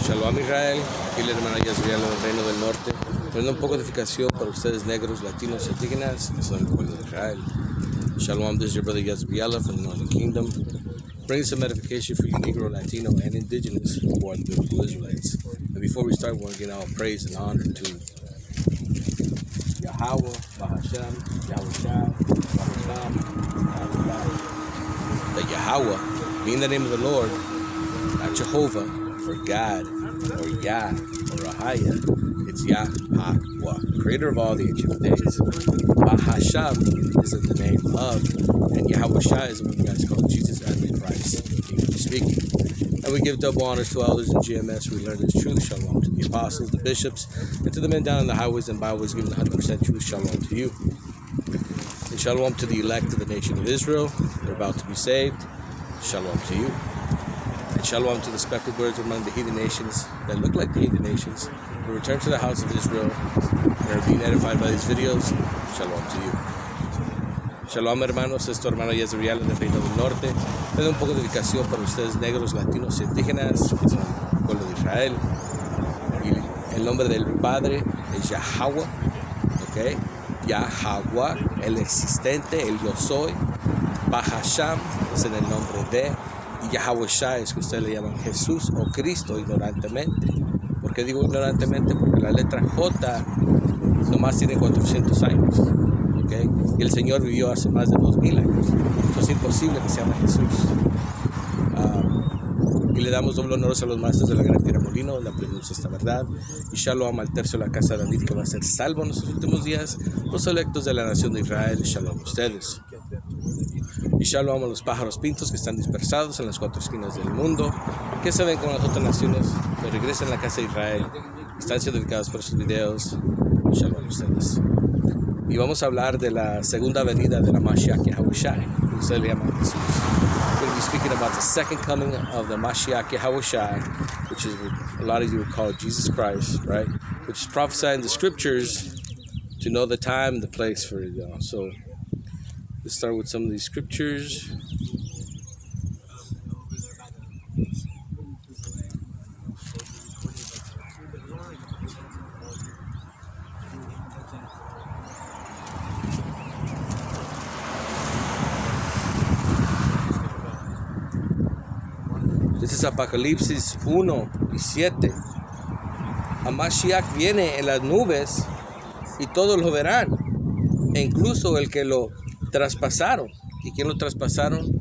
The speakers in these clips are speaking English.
Shalom Israel, aquí la hermana Yasriel del Reino del Norte, trayendo un poco de edificación para ustedes negros, latinos y indígenas que son el pueblo de Israel. Shalom, this is your brother Yasriel from the Northern Kingdom, bringing some edification for you Negro, Latino, and indigenous who are the biblical Israelites. And before we start, we want to give our praise and honor to Yahweh, Bahasham, Yahushua, Bahasham, the Yahweh, being the name of the Lord, not Jehovah, or God, or Yah, or Ahaya. It's Yahweh, creator of all the ancient days. Bahasham is in the name of, and Yahushua is what you guys call Jesus as the Christ, speaking. And we give double honors to elders in GMS. We learn this truth. Shalom to the apostles, the bishops, and to the men down in the highways and byways, giving 100% truth. Shalom to you. And shalom to the elect of the nation of Israel. They're about to be saved. Shalom to you. And shalom to the speckled birds among the heathen nations that look like the heathen nations who return to the house of Israel and are being edified by these videos. Shalom to you. Shalom hermanos, es tu hermano Yezriel del Reino del Norte. Le doy un poco de dedicación para ustedes negros, latinos e indígenas que son el pueblo de Israel. Y el nombre del Padre es Yahweh, ¿ok? Yahweh, el existente, el yo soy. Bahasham es en el nombre de. Y Yahushua es que ustedes le llaman Jesús o Cristo ignorantemente. ¿Por qué digo ignorantemente? Porque la letra J nomás tiene 400 años. ¿Okay? Y el Señor vivió hace más de 2000 años. Entonces es imposible que se llame Jesús. Y le damos doble honor a los maestros de la gran tierra molino, donde aprendemos esta verdad. Y shalom al tercio de la casa de David, que va a ser salvo en los últimos días. Los electos de la nación de Israel, shalom a ustedes. Y shalom a los pájaros pintos que están dispersados en las cuatro esquinas del mundo, que se ven con las otras naciones, que regresan a la casa de Israel, están siendo edificados por sus videos. Shalom a ustedes. Y vamos a hablar de la segunda venida de la Mashiach Yahushua, que ustedes le llaman Jesús. We're going to be speaking about the second coming of the Mashiach Yahushua, which is what a lot of you would call Jesus Christ, right? Which is prophesied in the scriptures to know the time and the place for it. So let's start with some of these scriptures. This is Apocalipsis 1 y 7. Mashiach viene en las nubes y todos lo verán, e incluso el que lo traspasaron. ¿Y quién lo traspasaron?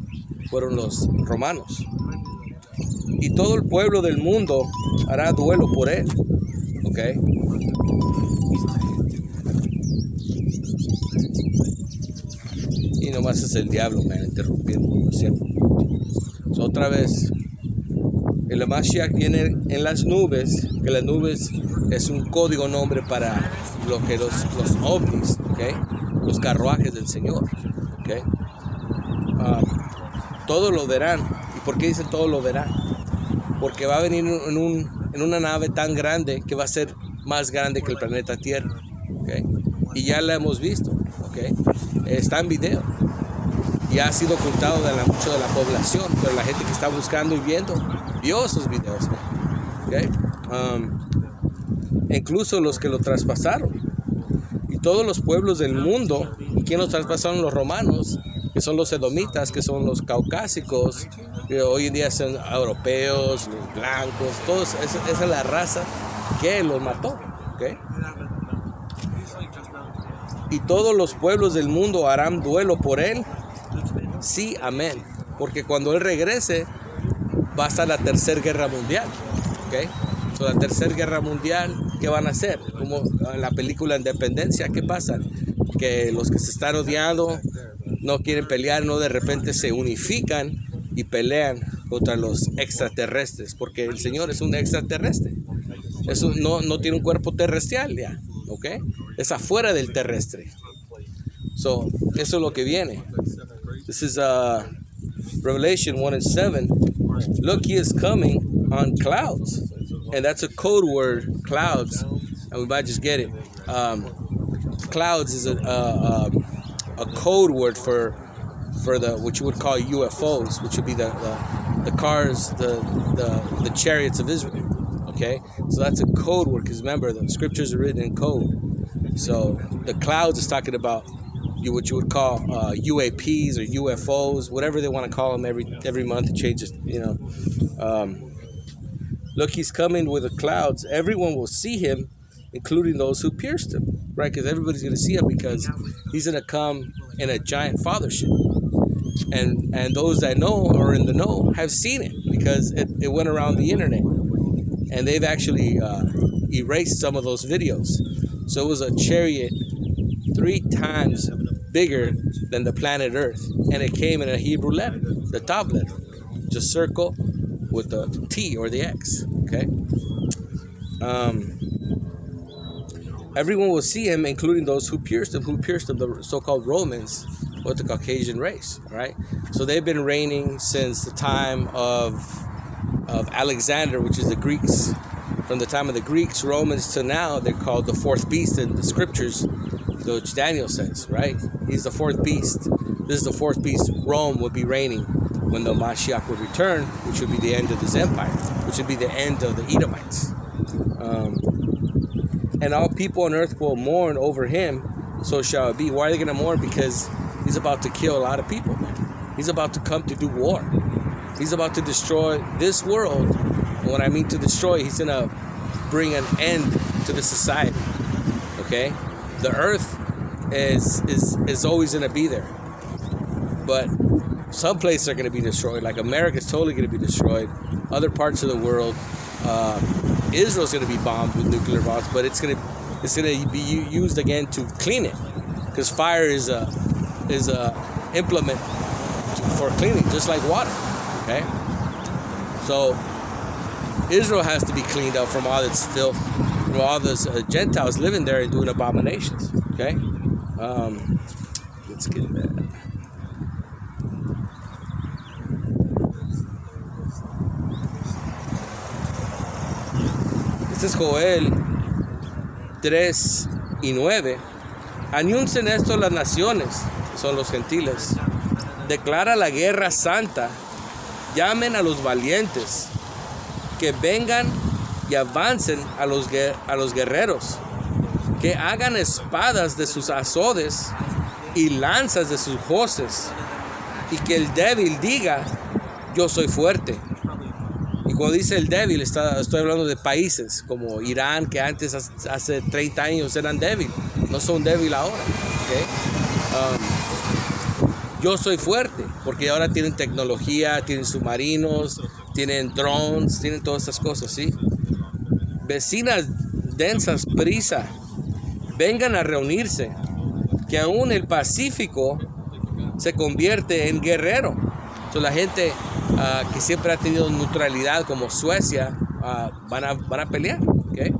Fueron los romanos. Y todo el pueblo del mundo hará duelo por él. ¿Ok? Y nomás es el diablo, me interrumpiendo como siempre. Otra vez, el Mashiach viene en las nubes, que las nubes es un código nombre para lo que los ovnis, ¿okay? Los carruajes del Señor, ¿okay? Todos lo verán. ¿Y por qué dicen todos lo verán? Porque va a venir en una nave tan grande que va a ser más grande que el planeta Tierra, ¿okay? Y ya la hemos visto, ¿okay? Está en video. Ya ha sido ocultado mucho de la población, pero la gente que está buscando y viendo vio esos videos, ¿okay? Incluso los que lo traspasaron y todos los pueblos del mundo. ¿Y quién los traspasaron? Los romanos, que son los edomitas, que son los caucásicos, que hoy en día son europeos, los blancos, todos, esa es la raza que los mató, ¿okay? Y todos los pueblos del mundo harán duelo por él. Sí, amén. Porque cuando él regrese va a estar la tercera guerra mundial, ¿okay? So, la tercera guerra mundial, ¿qué van a hacer? Como en la película Independencia, ¿qué pasa? Que los que se están odiando no quieren pelear, no, de repente se unifican y pelean contra los extraterrestres, porque el Señor es un extraterrestre. No tiene un cuerpo terrestrial ya, ¿ok? Es afuera del terrestre. So, eso es lo que viene. This is Revelation 1 and 7. Look, he is coming on clouds. And that's a code word, clouds. And we might just get it. Clouds is a code word for for the what you would call UFOs, which would be the cars, the chariots of Israel. Okay, so that's a code word, because remember the scriptures are written in code. So the clouds is talking about what you would call UAPs or UFOs, whatever they want to call them. Every month it changes. Look, he's coming with the clouds. Everyone will see him, including those who pierced him, right? Because everybody's going to see him, because he's going to come in a giant fathership. And those that know or in the know have seen it, because it went around the internet. And they've actually erased some of those videos. So it was a chariot 3 times bigger than the planet Earth. And it came in a Hebrew letter, the top letter. Just circle with the T or the X, okay? Everyone will see him, including those who pierced him, the so-called Romans, or the Caucasian race, right? So they've been reigning since the time of Alexander, which is the Greeks. From the time of the Greeks, Romans, to now, they're called the fourth beast in the scriptures, which Daniel says, right? He's the fourth beast. This is the fourth beast. Rome would be reigning when the Mashiach would return, which would be the end of this empire, which would be the end of the Edomites. And all people on earth will mourn over him, so shall it be. Why are they going to mourn? Because he's about to kill a lot of people, man. He's about to come to do war. He's about to destroy this world. And when I mean to destroy, he's going to bring an end to the society. Okay? The earth is always going to be there. But some places are going to be destroyed. Like America is totally going to be destroyed. Other parts of the world, Israel's going to be bombed with nuclear bombs, but it's going to be used again to clean it, because fire is a implement for cleaning, just like water. Okay, so Israel has to be cleaned up from all its filth, from all those Gentiles living there and doing abominations. Okay, let's get that. Este es Joel 3:9. Anuncien esto a las naciones, son los gentiles. Declara la guerra santa. Llamen a los valientes. Que vengan y avancen a los guerreros. Que hagan espadas de sus azodes y lanzas de sus hoces. Y que el débil diga, yo soy fuerte. Y cuando dice el débil, estoy hablando de países como Irán, que antes, hace 30 años, eran débiles. No son débiles ahora. ¿Okay? Yo soy fuerte, porque ahora tienen tecnología, tienen submarinos, tienen drones, tienen todas estas cosas, ¿sí? Vecinas densas, prisa, vengan a reunirse, que aún el Pacífico se convierte en guerrero. Entonces la gente que siempre ha tenido neutralidad, como Suecia, van a pelear. ¿Okay?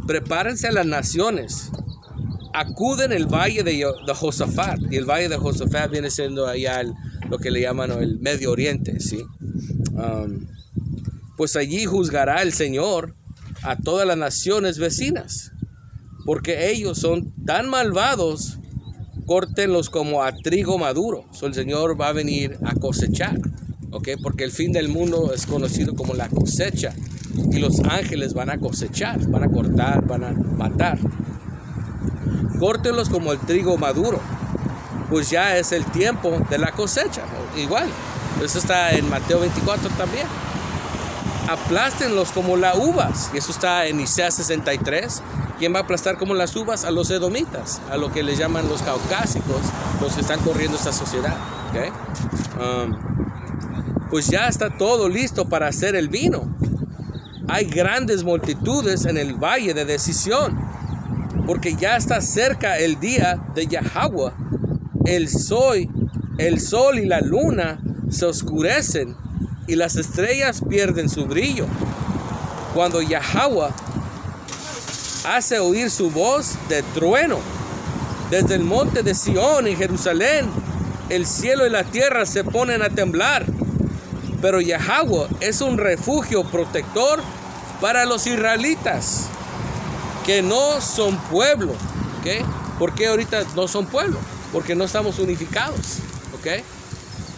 Prepárense a las naciones. Acuden el valle de Josafat. Y el valle de Josafat viene siendo allá lo que le llaman el Medio Oriente. ¿Sí? Pues allí juzgará el Señor a todas las naciones vecinas. Porque ellos son tan malvados, córtenlos como a trigo maduro. El Señor va a venir a cosechar. ¿Okay? Porque el fin del mundo es conocido como la cosecha. Y los ángeles van a cosechar, van a cortar, van a matar. Córtenlos como el trigo maduro, pues ya es el tiempo de la cosecha. Igual, eso está en Mateo 24 también. Aplástenlos como las uvas, y eso está en Isaías 63. ¿Quién va a aplastar como las uvas? A los edomitas, a lo que les llaman los caucásicos, los que están corriendo esta sociedad. ¿Okay? Pues ya está todo listo para hacer el vino. Hay grandes multitudes en el valle de decisión, porque ya está cerca el día de Yahweh. El sol y la luna se oscurecen y las estrellas pierden su brillo. Cuando Yahweh hace oír su voz de trueno desde el monte de Sión en Jerusalén, el cielo y la tierra se ponen a temblar. Pero Yahweh es un refugio protector para los israelitas, que no son pueblo. ¿Okay? ¿Por qué ahorita no son pueblo? porque no estamos unificados, ¿ok?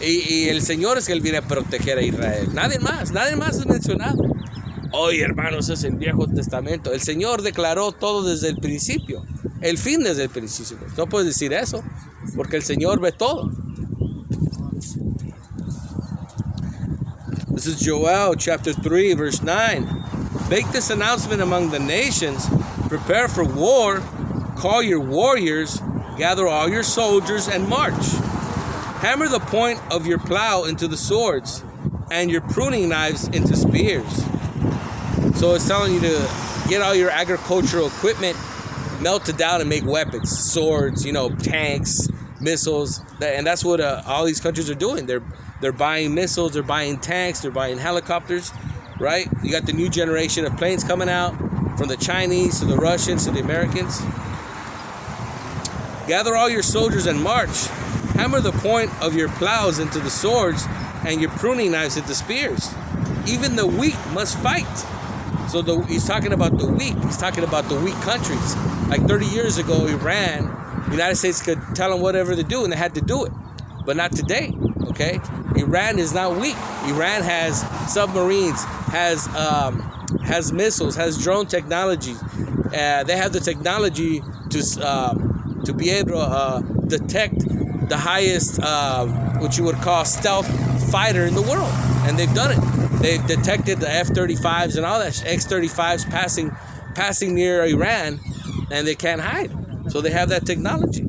Y el Señor es que Él viene a proteger a Israel. Nadie más es mencionado. Oye, hermanos, es el Viejo Testamento. El Señor declaró todo desde el principio. El fin desde el principio. No puedes decir eso, porque el Señor ve todo. This is Joel chapter 3, verse 9. Make this announcement among the nations. Prepare for war. Call your warriors. Gather all your soldiers and march. Hammer the point of your plow into the swords and your pruning knives into spears. So it's telling you to get all your agricultural equipment, melt it down and make weapons, swords, tanks, missiles. And that's what all these countries are doing. They're buying missiles, they're buying tanks, they're buying helicopters, right? You got the new generation of planes coming out, from the Chinese to the Russians to the Americans. Gather all your soldiers and march. Hammer the point of your plows into the swords and your pruning knives into spears. Even the weak must fight. So he's talking about the weak. He's talking about the weak countries. Like 30 years ago, Iran, the United States could tell them whatever to do, and they had to do it. But not today, okay? Iran is not weak. Iran has submarines, has missiles, has drone technology. They have the technology to be able to detect the highest, what you would call stealth fighter in the world. And they've done it. They've detected the F-35s and all that, X-35s passing near Iran, and they can't hide. So they have that technology.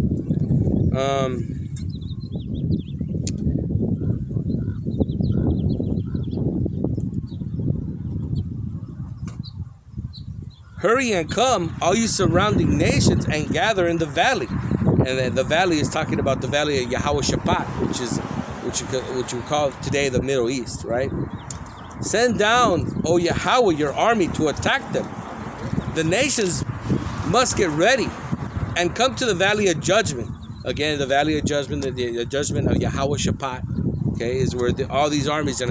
Hurry and come, all you surrounding nations, and gather in the valley. And the valley is talking about the valley of Yehoshaphat, which you call today the Middle East, right? Send down, O Yahweh, your army to attack them. The nations must get ready and come to the valley of judgment. Again, the valley of judgment, the judgment of Yehoshaphat, okay, is where all these armies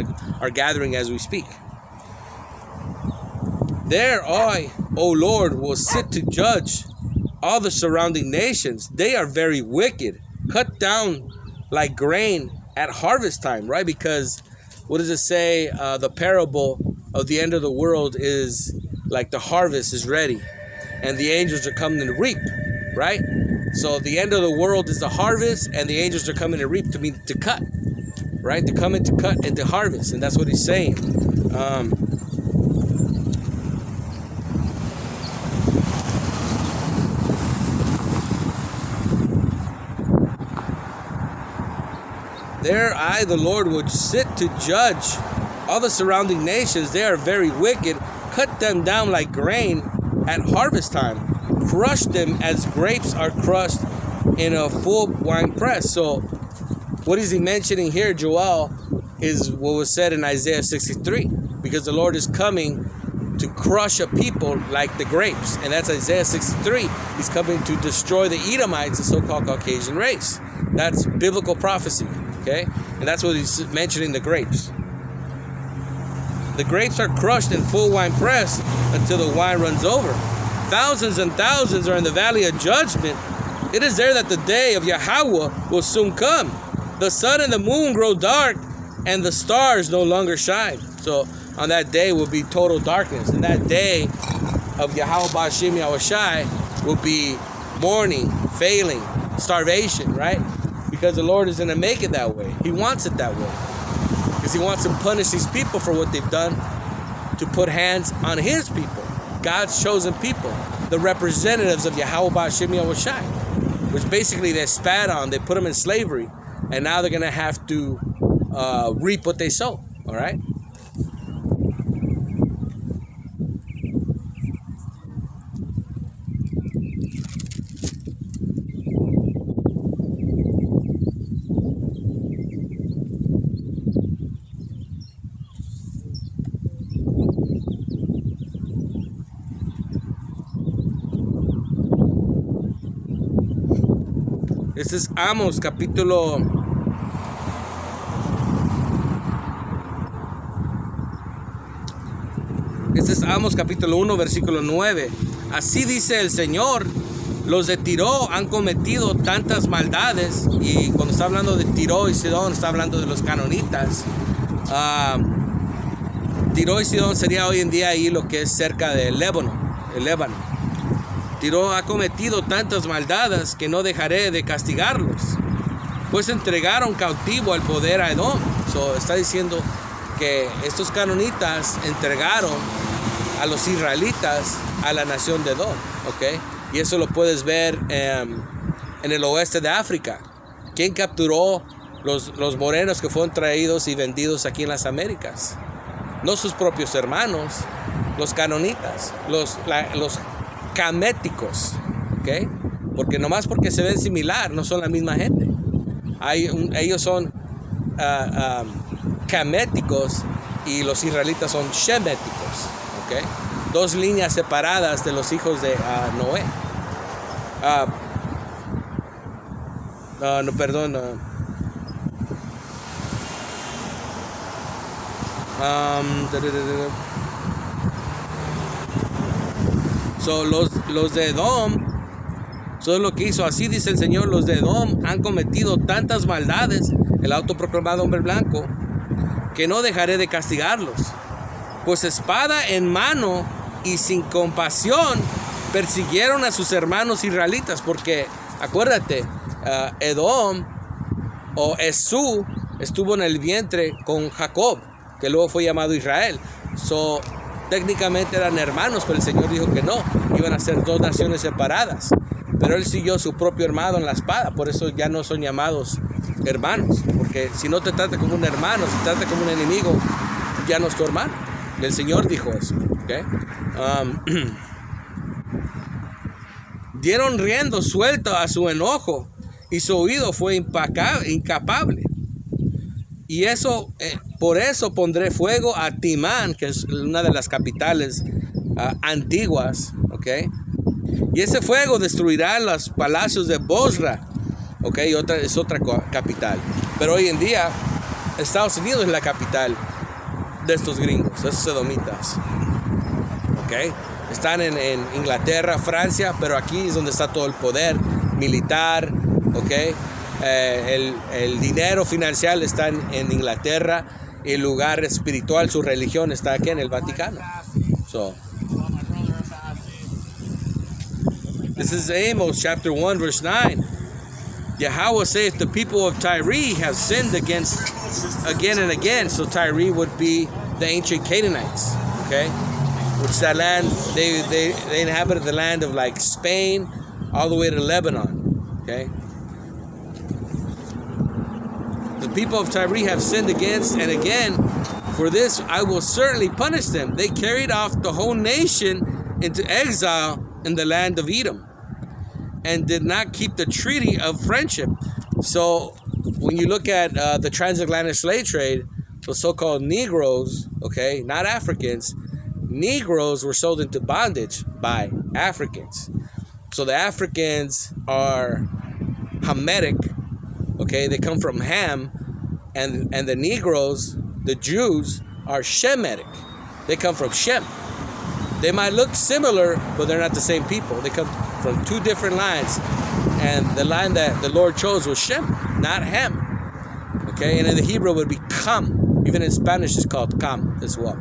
are gathering as we speak. There I, O Lord, will sit to judge all the surrounding nations. They are very wicked, cut down like grain at harvest time, right? Because what does it say? The parable of the end of the world is like the harvest is ready and the angels are coming to reap, right? So the end of the world is the harvest and the angels are coming to reap, to cut, right? They're coming to cut and to harvest, and that's what he's saying. There I, the Lord, would sit to judge all the surrounding nations. They are very wicked. Cut them down like grain at harvest time. Crush them as grapes are crushed in a full wine press. So what is he mentioning here, Joel, is what was said in Isaiah 63. Because the Lord is coming to crush a people like the grapes. And that's Isaiah 63. He's coming to destroy the Edomites, the so-called Caucasian race. That's biblical prophecy. Okay, and that's what he's mentioning, the grapes. The grapes are crushed in full wine press until the wine runs over. Thousands and thousands are in the valley of judgment. It is there that the day of Yahweh will soon come. The sun and the moon grow dark, and the stars no longer shine. So on that day will be total darkness. And that day of Yahweh Ba'ashem Yahushai will be mourning, failing, starvation, right? Because the Lord is going to make it that way. He wants it that way. Because he wants to punish these people for what they've done, to put hands on his people, God's chosen people, the representatives of Yahweh Ba'ashem Yahushai, which basically they spat on, they put them in slavery, and now they're going to have to reap what they sow, all right? Este es Amos capítulo 1, versículo 9. Así dice el Señor, los de Tiro han cometido tantas maldades, y cuando está hablando de Tiro y Sidón, está hablando de los canonitas. Tiro y Sidón sería hoy en día ahí lo que es cerca del Líbano, el Líbano. Tiro ha cometido tantas maldades que no dejaré de castigarlos, pues entregaron cautivo al poder a Edom. Está diciendo que estos canonitas entregaron a los israelitas a la nación de Edom, ¿ok? Y eso lo puedes ver en el oeste de África. ¿Quién capturó los morenos que fueron traídos y vendidos aquí en las Américas? No sus propios hermanos, los canonitas, los caméticos, ¿ok? Porque nomás porque se ven similar, no son la misma gente. Ellos son caméticos y los israelitas son sheméticos, ¿ok? Dos líneas separadas de los hijos de Noé. No, perdón. Los de Edom, eso es lo que hizo. Así dice el Señor: los de Edom han cometido tantas maldades, el autoproclamado hombre blanco, que no dejaré de castigarlos. Pues espada en mano y sin compasión persiguieron a sus hermanos israelitas. Porque acuérdate, Edom o Esú estuvo en el vientre con Jacob, que luego fue llamado Israel. Técnicamente eran hermanos, pero el Señor dijo que no, iban a ser dos naciones separadas. Pero él siguió su propio hermano en la espada, por eso ya no son llamados hermanos. Porque si no te trata como un hermano, si te trata como un enemigo, ya no es tu hermano. Y el Señor dijo eso, ¿okay? Dieron rienda suelta a su enojo y su oído fue incapable. Y eso, por eso pondré fuego a Timán, que es una de las capitales antiguas, ¿ok? Y ese fuego destruirá los palacios de Bosra, ¿ok? Es otra capital. Pero hoy en día, Estados Unidos es la capital de estos gringos, de estos edomitas, ¿ok? Están en Inglaterra, Francia, pero aquí es donde está todo el poder militar, ¿ok? El dinero financiero está en Inglaterra, y el lugar espiritual, su religión, está aquí en el Vaticano. This is Amos chapter 1 verse 9. Yahweh saith, the people of Tyre have sinned against again and again. So Tyre would be the ancient Canaanites, okay? Which that land, they inhabited the land of like Spain all the way to Lebanon, okay? The people of Tyre have sinned against and again. For this I will certainly punish them. They carried off the whole nation into exile in the land of Edom, and did not keep the treaty of friendship. So when you look at the transatlantic slave trade, the so-called Negroes, okay, not Africans, Negroes were sold into bondage by Africans. So the Africans are Hamitic, okay, they come from Ham, and the Negroes, the Jews, are Shemitic. They come from Shem. They might look similar, but they're not the same people. They come from two different lines, and the line that the Lord chose was Shem, not Ham. Okay, and in the Hebrew it would be Kam. Even in Spanish it's called Kam as well.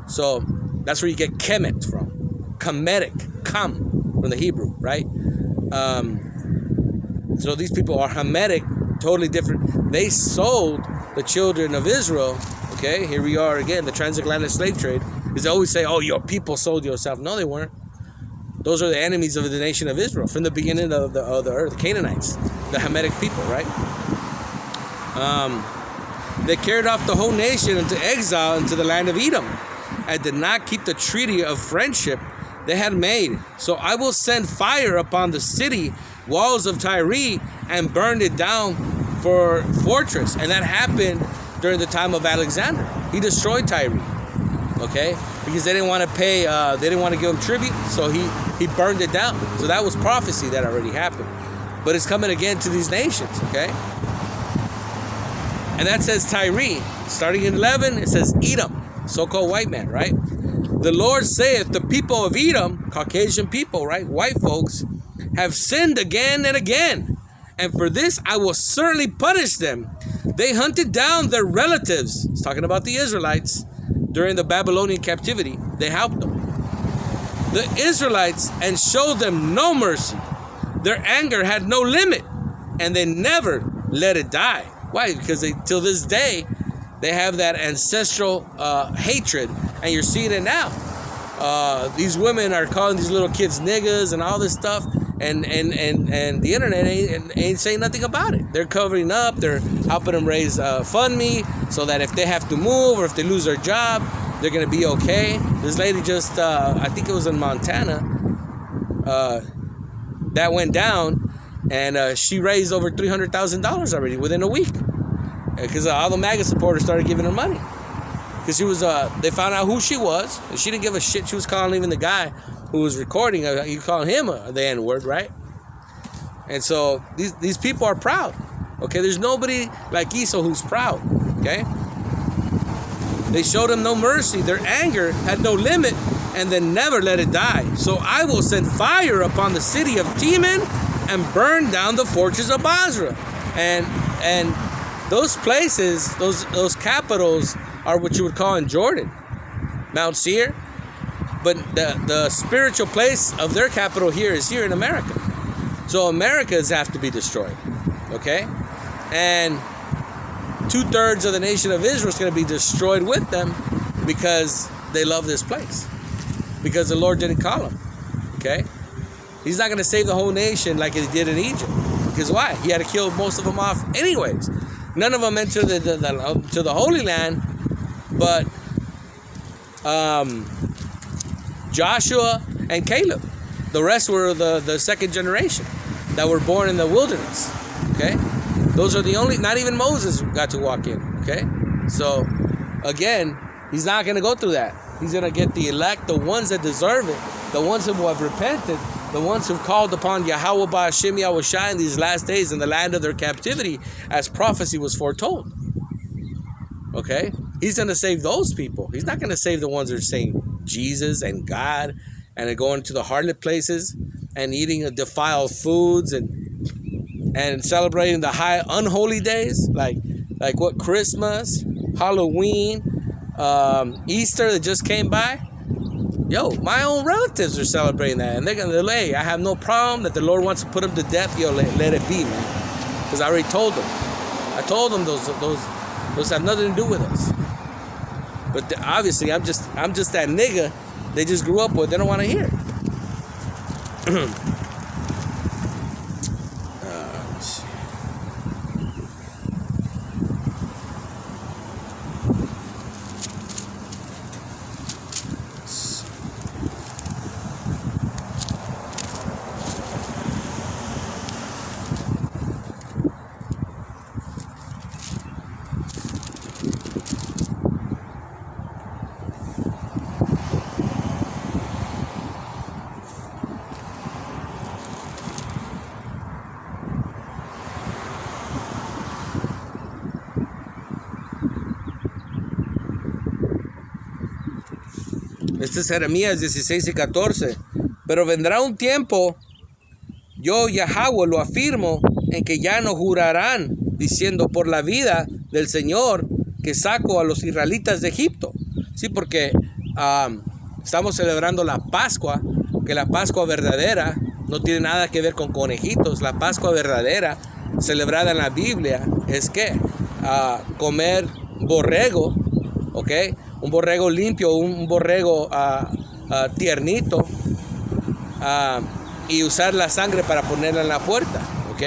So that's where you get Kemet from. Kemetic, Kam, from the Hebrew, right? So these people are Hamitic, totally different. They sold the children of Israel. Okay, here we are again, the transatlantic slave trade. Because they always say, oh, your people sold yourself. No, they weren't. Those are the enemies of the nation of Israel from the beginning of the earth, the Canaanites, the Hamitic people, right? They carried off the whole nation into exile into the land of Edom, and did not keep the treaty of friendship they had made. So I will send fire upon the city walls of Tyre and burn it down for fortress. And that happened during the time of Alexander. He destroyed Tyre. Okay, because they didn't want to pay, they didn't want to give him tribute, so he burned it down. So that was prophecy that already happened. But it's coming again to these nations, okay? And that says Tyre. Starting in 11, it says Edom, so-called white man, right? The Lord saith, the people of Edom, Caucasian people, right? White folks, have sinned again and again, and for this I will certainly punish them. They hunted down their relatives," it's talking about the Israelites, "during the Babylonian captivity. They helped them, the Israelites, and showed them no mercy. Their anger had no limit, and they never let it die." Why? Because till this day, they have that ancestral hatred, and you're seeing it now. These women are calling these little kids niggas and all this stuff, and the internet ain't saying nothing about it. They're covering up. They're helping them raise fund me so that if they have to move or if they lose their job, they're gonna be okay. This lady just, I think it was in Montana, that went down, and she raised over $300,000 already within a week, because all the MAGA supporters started giving her money. Because she was, they found out who she was, and she didn't give a shit. She was calling even the guy who was recording. You calling him the N-word, right? And so these people are proud. Okay, there's nobody like Esau who's proud. Okay, they showed him no mercy. Their anger had no limit, and then never let it die. So I will send fire upon the city of Teman and burn down the fortress of Basra. And those places, those capitals, are what you would call in Jordan, Mount Seir. But the spiritual place of their capital here is here in America. So Americas have to be destroyed, okay? And 2/3 of the nation of Israel is going to be destroyed with them because they love this place. Because the Lord didn't call them, okay? He's not going to save the whole nation like he did in Egypt. Because why? He had to kill most of them off anyways. None of them entered to the Holy Land, but Joshua and Caleb. The rest were the second generation that were born in the wilderness, okay? Those are the only, not even Moses got to walk in, okay? So, again, he's not going to go through that. He's going to get the elect, the ones that deserve it, the ones who have repented, the ones who've called upon Yahweh Ba'Shem Yahushua in these last days in the land of their captivity, as prophecy was foretold. Okay? He's going to save those people. He's not going to save the ones that are saying Jesus and God and are going to the harlot places and eating defiled foods and celebrating the high unholy days like what, Christmas, Halloween, Easter that just came by. Yo, my own relatives are celebrating that, and they're gonna delay. I have no problem that the Lord wants to put them to death. Yo, let it be, man. Because I already told them. I told them those have nothing to do with us. But obviously, I'm just that nigga they just grew up with. They don't want to hear. Let's see. Este es Jeremías 16 y 14. Pero vendrá un tiempo, yo Yahweh lo afirmo, en que ya no jurarán, diciendo por la vida del Señor que sacó a los israelitas de Egipto. Sí, porque estamos celebrando la Pascua, que la Pascua verdadera no tiene nada que ver con conejitos. La Pascua verdadera, celebrada en la Biblia, es que comer borrego, ¿ok? Un borrego limpio, un borrego tiernito, y usar la sangre para ponerla en la puerta, ¿ok?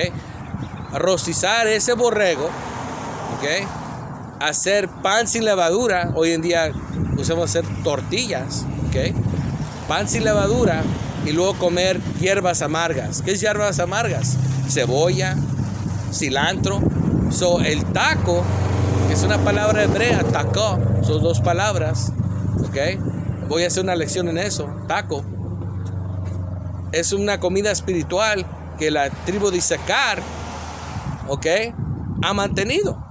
Rostizar ese borrego, ¿ok? Hacer pan sin levadura. Hoy en día usamos hacer tortillas, ¿ok? Pan sin levadura, y luego comer hierbas amargas. ¿Qué es hierbas amargas? Cebolla, cilantro. El taco, que es una palabra hebrea, taco, son dos palabras, ¿ok? Voy a hacer una lección en eso. Taco es una comida espiritual que la tribu de Isaacar, ¿ok?, ha mantenido,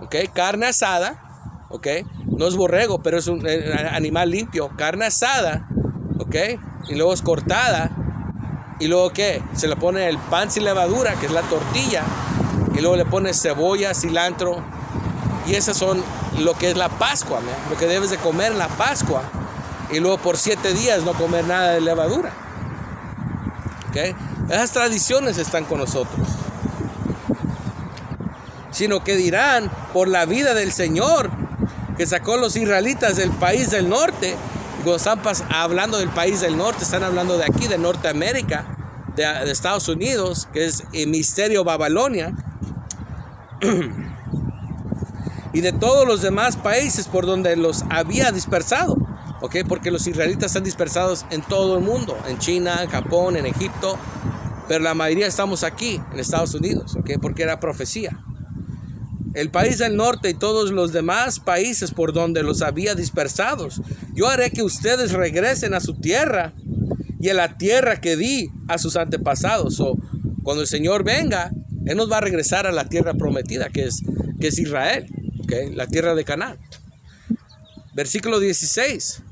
¿ok? Carne asada, ¿ok? No es borrego, pero es un animal limpio. Carne asada, ¿ok? Y luego es cortada Y luego, ¿qué? Se le pone el pan sin levadura, que es la tortilla. Y luego le pone cebolla, cilantro. Y esas son lo que es la Pascua, ¿no? Lo que debes de comer en la Pascua. Y luego por 7 días no comer nada de levadura. ¿Okay? Esas tradiciones están con nosotros. Sino que dirán, por la vida del Señor, que sacó a los israelitas del país del norte. Cuando están hablando del país del norte, están hablando de aquí, de Norteamérica, de Estados Unidos, que es el misterio Babilonia. Y de todos los demás países por donde los había dispersado. ¿Okay? Porque los israelitas están dispersados en todo el mundo, en China, en Japón, en Egipto, pero la mayoría estamos aquí, en Estados Unidos, ¿okay? Porque era profecía. El país del norte y todos los demás países por donde los había dispersados, yo haré que ustedes regresen a su tierra y a la tierra que di a sus antepasados. Cuando el Señor venga, Él nos va a regresar a la tierra prometida, que es Israel, ¿okay? La tierra de Canaán. Versículo 16.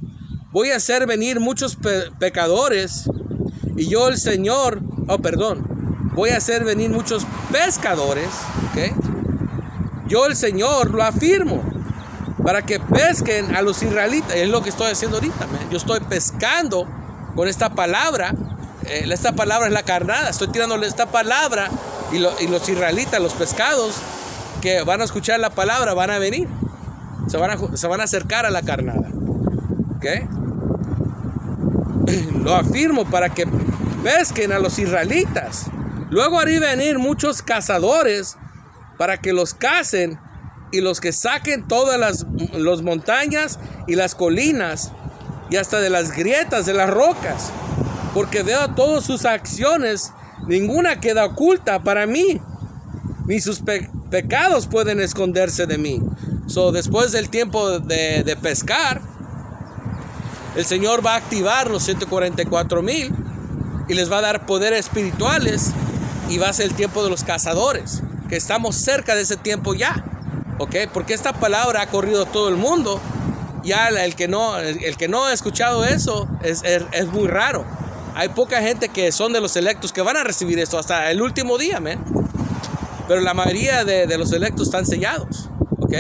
Voy a hacer venir muchos pecadores y yo el Señor, voy a hacer venir muchos pescadores, ¿okay? Yo el Señor lo afirmo, para que pesquen a los israelitas. Es lo que estoy haciendo ahorita, man. Yo estoy pescando con esta palabra. Esta palabra es la carnada. Estoy tirándole esta palabra y los israelitas, los pescados que van a escuchar la palabra, van a venir. Se van a acercar a la carnada. ¿Okay? Lo afirmo para que pesquen a los israelitas. Luego haré venir muchos cazadores para que los cacen y los que saquen todas las montañas y las colinas y hasta de las grietas de las rocas, porque veo todas sus acciones, ninguna queda oculta para mí, ni sus pecados pueden esconderse de mí. Después del tiempo de pescar, el Señor va a activar los 144,000 y les va a dar poderes espirituales, y va a ser el tiempo de los cazadores, que estamos cerca de ese tiempo ya, ¿ok? Porque esta palabra ha corrido todo el mundo. Ya el que no ha escuchado eso es muy raro. Hay poca gente que son de los electos que van a recibir esto hasta el último día, man. Pero la mayoría de los electos están sellados, ¿ok?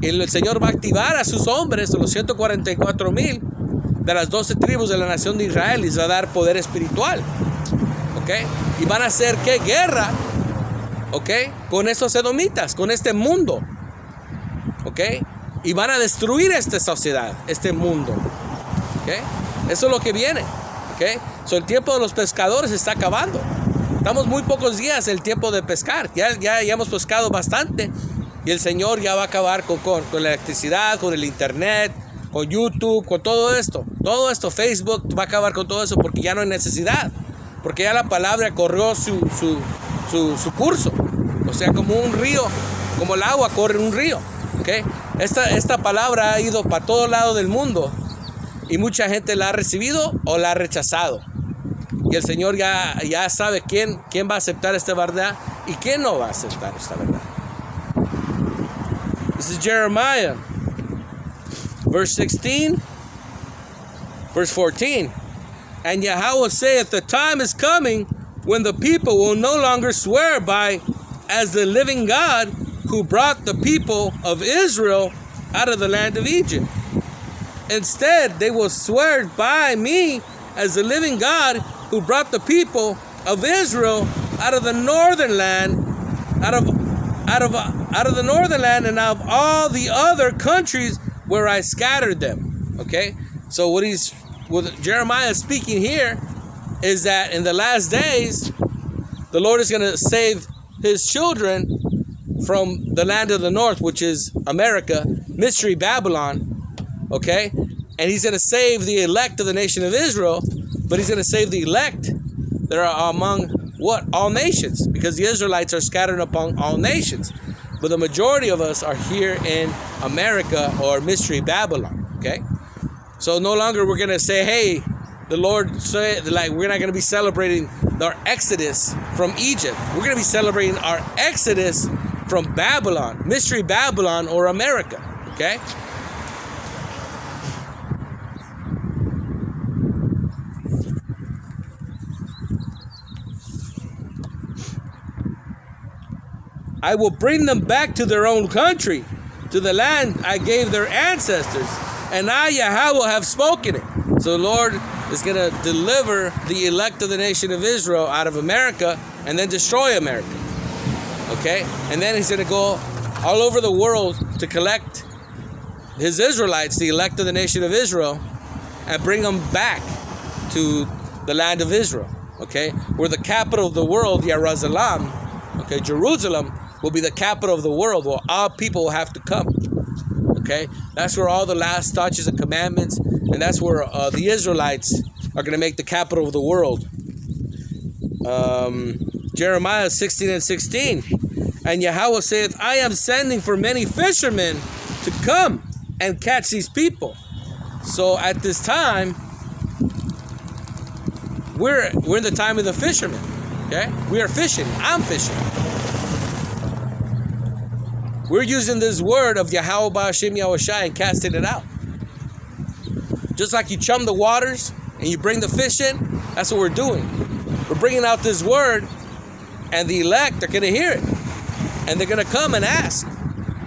Y el Señor va a activar a sus hombres, los 144,000 de las 12 tribus de la nación de Israel, y les va a dar poder espiritual, ¿ok? Y van a hacer, ¿qué? Guerra, ¿ok? Con estos edomitas, con este mundo, ¿ok? Y van a destruir esta sociedad, este mundo, ¿ok? Eso es lo que viene, ¿ok? El tiempo de los pescadores está acabando. Estamos muy pocos días del tiempo de pescar. Ya hemos pescado bastante. Y el Señor ya va a acabar con la electricidad, con el internet, con YouTube, con todo esto. Todo esto, Facebook, va a acabar con todo eso porque ya no hay necesidad. Porque ya la palabra corrió su curso. O sea, como un río, como el agua corre en un río. ¿Okay? Esta palabra ha ido para todo lado del mundo. Y mucha gente la ha recibido o la ha rechazado. Y el Señor ya sabe quién va a aceptar esta verdad y quién no va a aceptar esta verdad. This is Jeremiah, verse 16, verse 14. And Yahweh saith, the time is coming when the people will no longer swear by as the living God who brought the people of Israel out of the land of Egypt. Instead, they will swear by me as the living God who brought the people of Israel out of the northern land, out of the northern land, and out of all the other countries where I scattered them. Okay, so what Jeremiah is speaking here is that in the last days, the Lord is going to save His children from the land of the north, which is America, Mystery Babylon. Okay, and He's going to save the elect of the nation of Israel, but He's going to save the elect that are among what? All nations, because the Israelites are scattered upon all nations. But the majority of us are here in America or Mystery Babylon, okay? So no longer we're going to say, hey, the Lord said, like, we're not going to be celebrating our exodus from Egypt. We're going to be celebrating our exodus from Babylon, Mystery Babylon or America, okay? I will bring them back to their own country, to the land I gave their ancestors, and I, Yahweh, have spoken it. So the Lord is going to deliver the elect of the nation of Israel out of America and then destroy America. Okay? And then he's going to go all over the world to collect his Israelites, the elect of the nation of Israel, and bring them back to the land of Israel. Okay? Where the capital of the world, Jerusalem, okay, Jerusalem, will be the capital of the world, where all people will have to come. Okay? That's where all the last statutes and commandments, and that's where the Israelites are going to make the capital of the world. Jeremiah 16:16. And Yahweh saith, I am sending for many fishermen to come and catch these people. So at this time, we're in the time of the fishermen. Okay? We are fishing. I'm fishing. We're using this word of Yahweh Ba'ashem Yahushai and casting it out. Just like you chum the waters and you bring the fish in, that's what we're doing. We're bringing out this word, and the elect are going to hear it. And they're going to come and ask,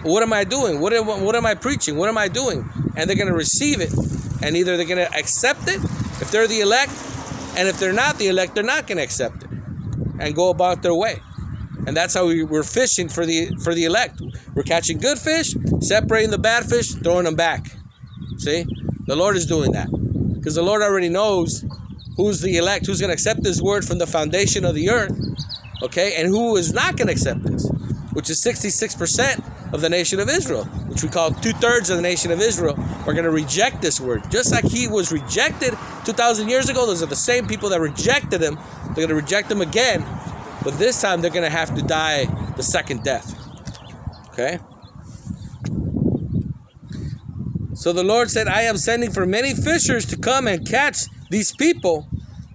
what am I doing? What am I preaching? What am I doing? And they're going to receive it. And either they're going to accept it, if they're the elect, and if they're not the elect, they're not going to accept it and go about their way. And that's how we're fishing for the elect. We're catching good fish, separating the bad fish, throwing them back. See? The Lord is doing that. Because the Lord already knows who's the elect, who's going to accept this word from the foundation of the earth, okay? And who is not going to accept this, which is 66% of the nation of Israel, which we call 2/3 of the nation of Israel, are going to reject this word. Just like he was rejected 2,000 years ago, those are the same people that rejected him. They're going to reject him again. But this time they're going to have to die the second death. Okay? So the Lord said, I am sending for many fishers to come and catch these people.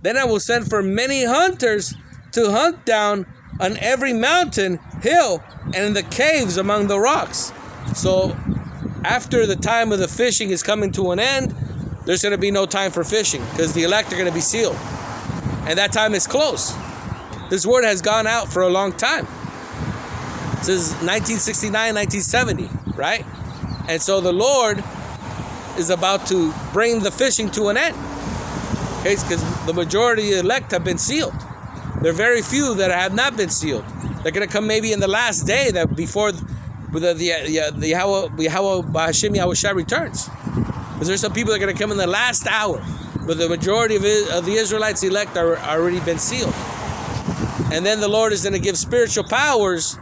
Then I will send for many hunters to hunt down on every mountain, hill, and in the caves among the rocks. So after the time of the fishing is coming to an end, there's going to be no time for fishing because the elect are going to be sealed. And that time is close. This word has gone out for a long time. Since 1969, 1970, right? And so the Lord is about to bring the fishing to an end. Okay, because the majority of the elect have been sealed. There are very few that have not been sealed. They're going to come maybe in the last day, that before the Yahweh Ba'ashem Yahushai returns. Because there's some people that are going to come in the last hour. But the majority of the Israelites elect are already been sealed. And then the Lord is going to give spiritual powers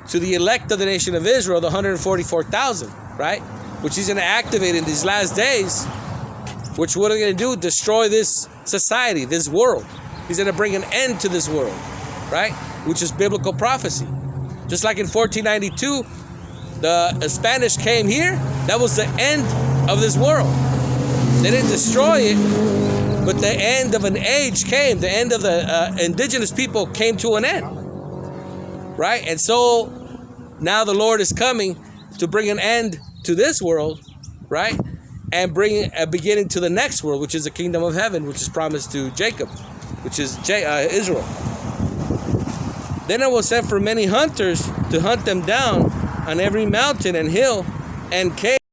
to the elect of the nation of Israel, the 144,000, right? Which he's going to activate in these last days. Which what are they going to do? Destroy this society, this world. He's going to bring an end to this world, right? Which is biblical prophecy. Just like in 1492, the Spanish came here. That was the end of this world. They didn't destroy it. But the end of an age came. The end of the indigenous people came to an end. Right? And so now the Lord is coming to bring an end to this world. Right? And bring a beginning to the next world, which is the kingdom of heaven, which is promised to Jacob, which is Israel. Then I will send for many hunters to hunt them down on every mountain and hill and cave.